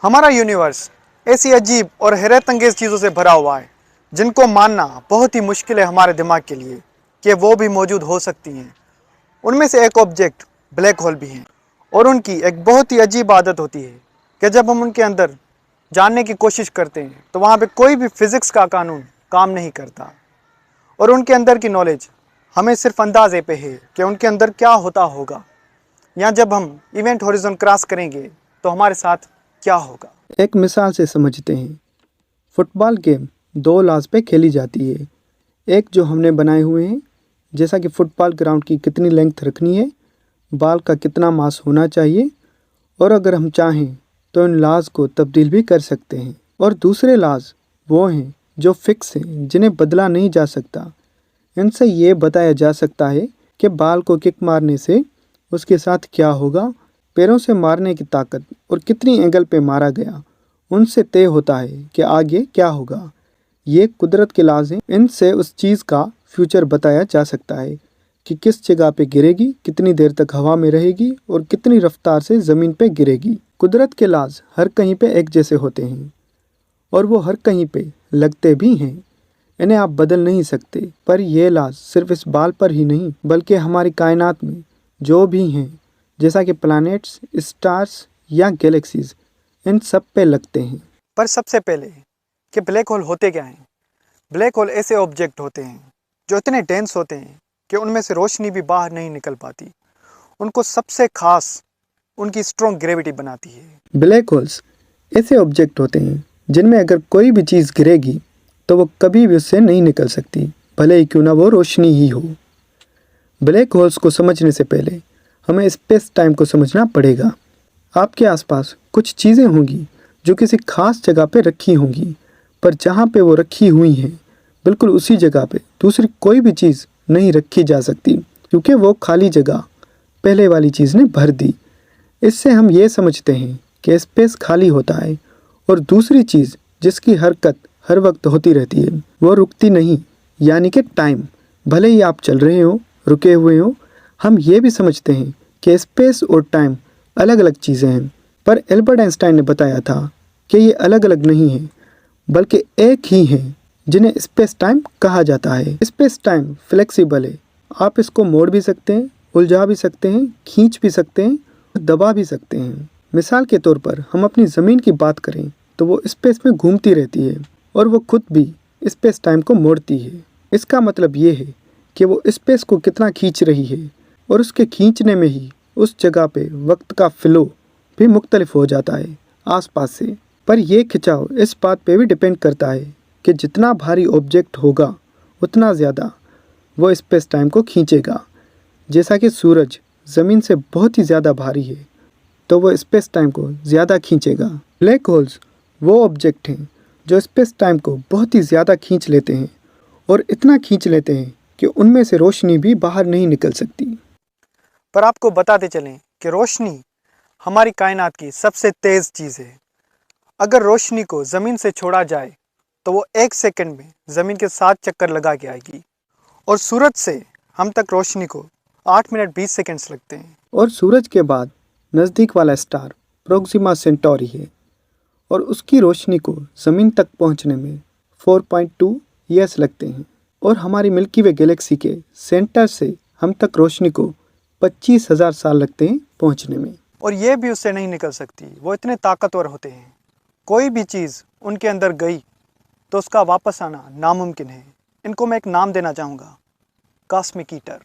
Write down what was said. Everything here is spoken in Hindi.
हमारा यूनिवर्स ऐसी अजीब और हैरत अंगेज चीज़ों से भरा हुआ है जिनको मानना बहुत ही मुश्किल है हमारे दिमाग के लिए कि वो भी मौजूद हो सकती हैं। उनमें से एक ऑब्जेक्ट ब्लैक होल भी हैं और उनकी एक बहुत ही अजीब आदत होती है कि जब हम उनके अंदर जानने की कोशिश करते हैं तो वहाँ पे कोई भी फिज़िक्स का कानून काम नहीं करता और उनके अंदर की नॉलेज हमें सिर्फ अंदाजे पे है कि उनके अंदर क्या होता होगा, या जब हम इवेंट होरिजन क्रॉस करेंगे तो हमारे साथ क्या होगा। एक मिसाल से समझते हैं। फुटबॉल गेम दो लाज पे खेली जाती है। एक जो हमने बनाए हुए हैं, जैसा कि फुटबॉल ग्राउंड की कितनी लेंथ रखनी है, बॉल का कितना मास होना चाहिए, और अगर हम चाहें तो इन लाज को तब्दील भी कर सकते हैं। और दूसरे लाज वो हैं जो फिक्स हैं, जिन्हें बदला नहीं जा सकता। इनसे ये बताया जा सकता है कि बॉल को किक मारने से उसके साथ क्या होगा, पैरों से मारने की ताकत और कितनी एंगल पे मारा गया, उनसे तय होता है कि आगे क्या होगा। ये कुदरत के लाज हैं। इनसे उस चीज़ का फ्यूचर बताया जा सकता है कि किस जगह पे गिरेगी, कितनी देर तक हवा में रहेगी और कितनी रफ्तार से ज़मीन पे गिरेगी। कुदरत के लाज हर कहीं पे एक जैसे होते हैं और वो हर कहीं पे लगते भी हैं। इन्हें आप बदल नहीं सकते। पर ये लाज सिर्फ इस बाल पर ही नहीं, बल्कि हमारी कायनात में जो भी हैं, जैसा कि प्लैनेट्स, स्टार्स या गैलेक्सीज, इन सब पे लगते हैं। पर सबसे पहले कि ब्लैक होल होते क्या हैं। ब्लैक होल ऐसे ऑब्जेक्ट होते हैं जो इतने डेंस होते हैं कि उनमें से रोशनी भी बाहर नहीं निकल पाती। उनको सबसे खास उनकी स्ट्रॉन्ग ग्रेविटी बनाती है। ब्लैक होल्स ऐसे ऑब्जेक्ट होते हैं जिनमें अगर कोई भी चीज़ गिरेगी तो वो कभी भी उससे नहीं निकल सकती, भले ही क्यों ना वो रोशनी ही हो। ब्लैक होल्स को समझने से पहले हमें स्पेस टाइम को समझना पड़ेगा। आपके आसपास कुछ चीज़ें होंगी जो किसी खास जगह पे रखी होंगी, पर जहाँ पे वो रखी हुई हैं, बिल्कुल उसी जगह पे दूसरी कोई भी चीज़ नहीं रखी जा सकती, क्योंकि वो खाली जगह पहले वाली चीज़ ने भर दी। इससे हम ये समझते हैं कि स्पेस खाली होता है और दूसरी चीज़ जिसकी हरकत हर वक्त होती रहती है वो रुकती नहीं, यानी कि टाइम। भले ही आप चल रहे हो, रुके हुए हो, हम ये भी समझते हैं कि स्पेस और टाइम अलग अलग चीज़ें हैं। पर एल्बर्ट आइंस्टाइन ने बताया था कि ये अलग अलग नहीं हैं, बल्कि एक ही हैं, जिन्हें स्पेस टाइम कहा जाता है। स्पेस टाइम फ्लेक्सिबल है। आप इसको मोड़ भी सकते हैं, उलझा भी सकते हैं, खींच भी सकते हैं, दबा भी सकते हैं। मिसाल के तौर पर हम अपनी ज़मीन की बात करें तो वो स्पेस में घूमती रहती है और वो खुद भी स्पेस टाइम को मोड़ती है। इसका मतलब ये है कि वो स्पेस को कितना खींच रही है, और उसके खींचने में ही उस जगह पे वक्त का फ़्लो भी मुख्तलिफ हो जाता है आसपास से। पर यह खिंचाव इस बात पे भी डिपेंड करता है कि जितना भारी ऑब्जेक्ट होगा उतना ज़्यादा वो स्पेस टाइम को खींचेगा। जैसा कि सूरज ज़मीन से बहुत ही ज़्यादा भारी है, तो वो स्पेस टाइम को ज़्यादा खींचेगा। ब्लैक होल्स वो ऑब्जेक्ट हैं जो स्पेस टाइम को बहुत ही ज़्यादा खींच लेते हैं, और इतना खींच लेते हैं कि उनमें से रोशनी भी बाहर नहीं निकल सकती। पर आपको बताते चलें कि रोशनी हमारी कायनात की सबसे तेज़ चीज़ है। अगर रोशनी को ज़मीन से छोड़ा जाए तो वो 1 सेकंड में ज़मीन के 7 चक्कर लगा के आएगी, और सूरज से हम तक रोशनी को 8 मिनट 20 सेकंड्स लगते हैं। और सूरज के बाद नज़दीक वाला स्टार प्रोक्सिमा सेंटोरी है, और उसकी रोशनी को ज़मीन तक पहुंचने में 4.2 ईयर्स लगते हैं। और हमारी मिल्की वे गैलेक्सी के सेंटर से हम तक रोशनी को 25,000 साल लगते हैं पहुंचने में। और ये भी उससे नहीं निकल सकती, वो इतने ताकतवर होते हैं। कोई भी चीज़ उनके अंदर गई तो उसका वापस आना नामुमकिन है। इनको मैं एक नाम देना चाहूँगा, कॉस्मिक ईटर।